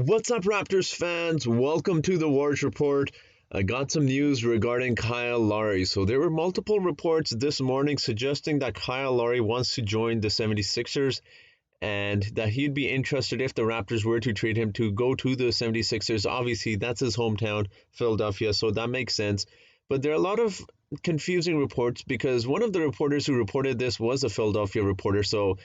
What's up, Raptors fans? Welcome to the Wars Report. I got some news regarding Kyle Lowry. So there were multiple reports this morning suggesting that Kyle Lowry wants to join the 76ers and that he'd be interested if the Raptors were to trade him to go to the 76ers. Obviously, that's his hometown, Philadelphia, so that makes sense. But there are a lot of confusing reports because one of the reporters who reported this was a Philadelphia reporter, so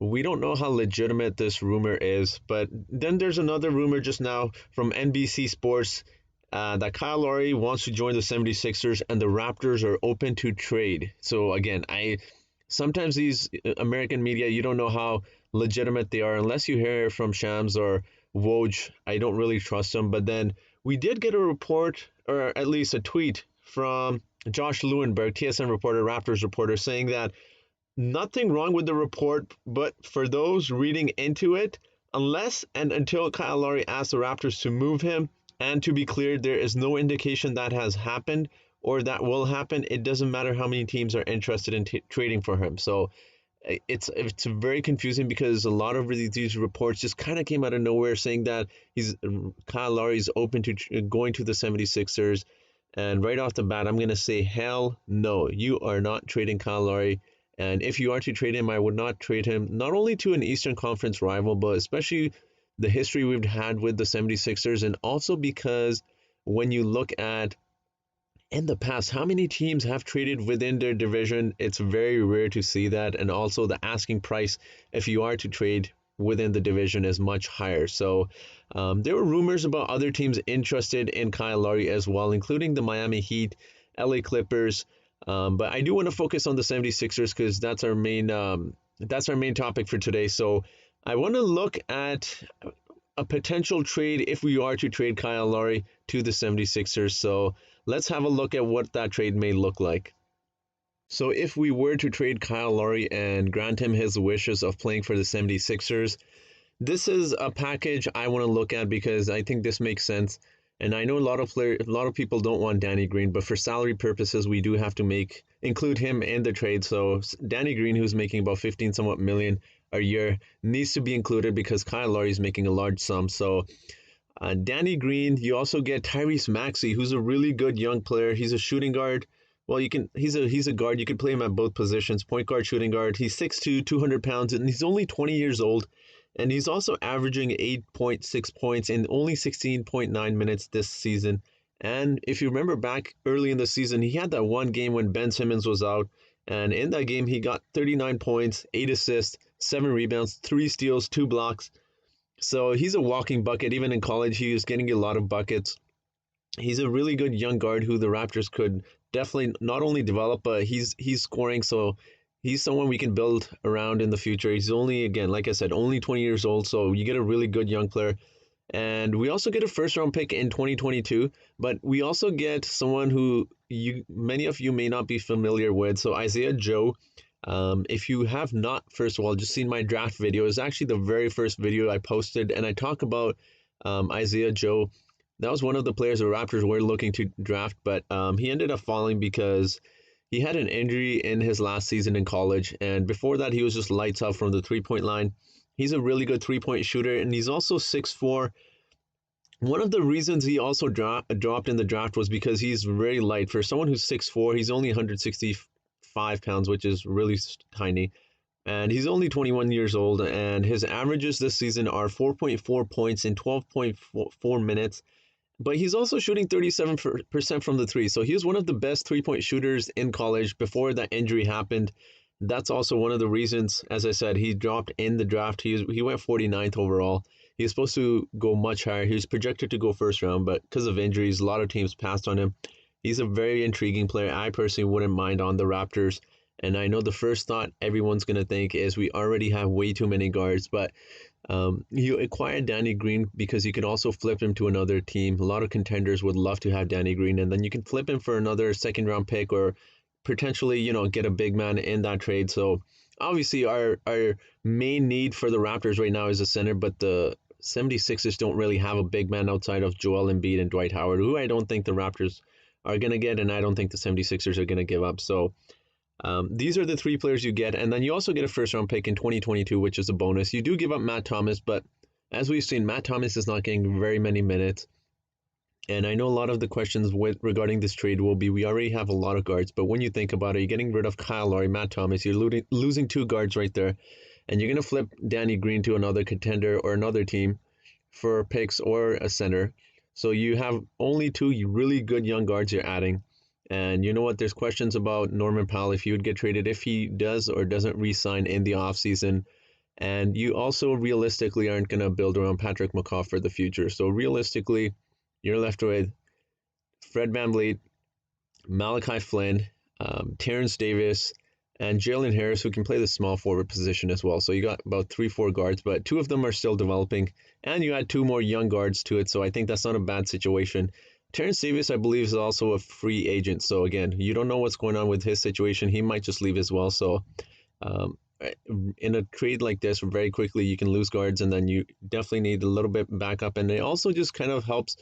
we don't know how legitimate this rumor is. But then there's another rumor just now from NBC Sports that Kyle Lowry wants to join the 76ers and the Raptors are open to trade. So again, sometimes these American media, you don't know how legitimate they are unless you hear from Shams or Woj. I don't really trust them. But then we did get a report, or at least a tweet from Josh Lewenberg, TSN reporter, Raptors reporter, saying that nothing wrong with the report, but for those reading into it, unless and until Kyle Lowry asks the Raptors to move him, and to be clear, there is no indication that has happened or that will happen. It doesn't matter how many teams are interested in trading for him. So it's very confusing because a lot of these reports just kind of came out of nowhere saying that Kyle Lowry is open to going to the 76ers. And right off the bat, I'm going to say, hell no, you are not trading Kyle Lowry. And if you are to trade him, I would not trade him not only to an Eastern Conference rival, but especially the history we've had with the 76ers. And also because when you look at in the past, how many teams have traded within their division, it's very rare to see that. And also the asking price, if you are to trade within the division, is much higher. So there were rumors about other teams interested in Kyle Lowry as well, including the Miami Heat, LA Clippers. But I do want to focus on the 76ers because that's our main topic for today. So I want to look at a potential trade if we are to trade Kyle Lowry to the 76ers. So let's have a look at what that trade may look like. So if we were to trade Kyle Lowry and grant him his wishes of playing for the 76ers, this is a package I want to look at because I think this makes sense. And I know a lot of people don't want Danny Green, but for salary purposes, we do have to include him in the trade. So Danny Green, who's making about 15 somewhat million a year, needs to be included because Kyle Lowry is making a large sum. So Danny Green, you also get Tyrese Maxey, who's a really good young player. He's a shooting guard. Well, he's a guard. You can play him at both positions, point guard, shooting guard. He's 6'2", 200 pounds, and he's only 20 years old. And he's also averaging 8.6 points in only 16.9 minutes this season. And if you remember back early in the season, he had that one game when Ben Simmons was out. And in that game, he got 39 points, 8 assists, 7 rebounds, 3 steals, 2 blocks. So he's a walking bucket. Even in college, he was getting a lot of buckets. He's a really good young guard who the Raptors could definitely not only develop, but he's scoring. So he's someone we can build around in the future. He's only, again, like I said, only 20 years old. So you get a really good young player. And we also get a first-round pick in 2022. But we also get someone who many of you may not be familiar with. So Isaiah Joe. If you have not, first of all, just seen my draft video, it's actually the very first video I posted. And I talk about Isaiah Joe. That was one of the players the Raptors were looking to draft. But he ended up falling because he had an injury in his last season in college, and before that, he was just lights out from the three-point line. He's a really good three-point shooter, and he's also 6'4". One of the reasons he also dropped in the draft was because he's very light. For someone who's 6'4", he's only 165 pounds, which is really tiny. And he's only 21 years old, and his averages this season are 4.4 points in 12.4 minutes. But he's also shooting 37% from the three. So he was one of the best three-point shooters in college before that injury happened. That's also one of the reasons, as I said, he dropped in the draft. He went 49th overall. He was supposed to go much higher. He was projected to go first round, but because of injuries, a lot of teams passed on him. He's a very intriguing player. I personally wouldn't mind on the Raptors. And I know the first thought everyone's going to think is we already have way too many guards, but you acquired Danny Green because you can also flip him to another team. A lot of contenders would love to have Danny Green, and then you can flip him for another second-round pick or potentially, get a big man in that trade. So obviously our main need for the Raptors right now is a center, but the 76ers don't really have a big man outside of Joel Embiid and Dwight Howard, who I don't think the Raptors are going to get, and I don't think the 76ers are going to give up. So these are the 3 players you get, and then you also get a first-round pick in 2022, which is a bonus. You do give up Matt Thomas, but As we've seen, Matt Thomas is not getting very many minutes. And I know a lot of the questions regarding this trade will be, we already have a lot of guards, but when you think about it, you're getting rid of Kyle Lowry, Matt Thomas, you're losing two guards right there, and you're going to flip Danny Green to another contender or another team for picks or a center. So you have only two really good young guards you're adding. And you know what? There's questions about Norman Powell if he would get traded, if he does or doesn't re-sign in the offseason. And you also realistically aren't going to build around Patrick McCaw for the future. So realistically, you're left with Fred VanVleet, Malachi Flynn, Terrence Davis, and Jalen Harris, who can play the small forward position as well. So you got about 3-4 guards, but two of them are still developing, and you add two more young guards to it. So I think that's not a bad situation. Terrence Davis, I believe, is also a free agent. So again, you don't know what's going on with his situation. He might just leave as well. So um, in a trade like this, very quickly you can lose guards, and then you definitely need a little bit backup. And it also just kind of helps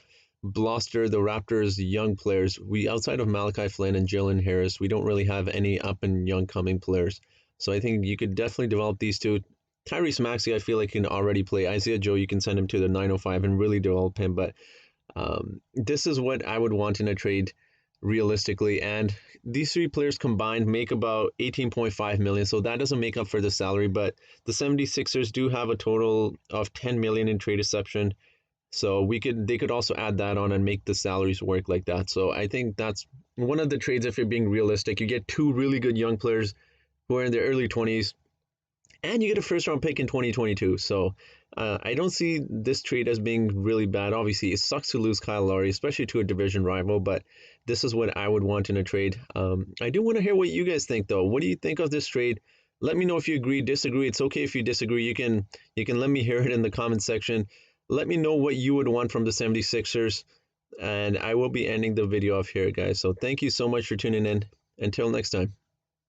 bluster the Raptors' young players. We, outside of Malachi Flynn and Jalen Harris, we don't really have any up and young coming players. So I think you could definitely develop these two. Tyrese Maxey, I feel like can already play. Isaiah Joe, you can send him to the 905 and really develop him. But this is what I would want in a trade realistically. And these three players combined make about 18.5 million. So that doesn't make up for the salary, but the 76ers do have a total of 10 million in trade exception. So they could also add that on and make the salaries work like that. So I think that's one of the trades. If you're being realistic, you get two really good young players who are in their early 20s, and you get a first round pick in 2022. So I don't see this trade as being really bad. Obviously, it sucks to lose Kyle Lowry, especially to a division rival, but this is what I would want in a trade. I do want to hear what you guys think, though. What do you think of this trade? Let me know if you agree, disagree. It's okay if you disagree. You can let me hear it in the comment section. Let me know what you would want from the 76ers, and I will be ending the video off here, guys. So thank you so much for tuning in. Until next time.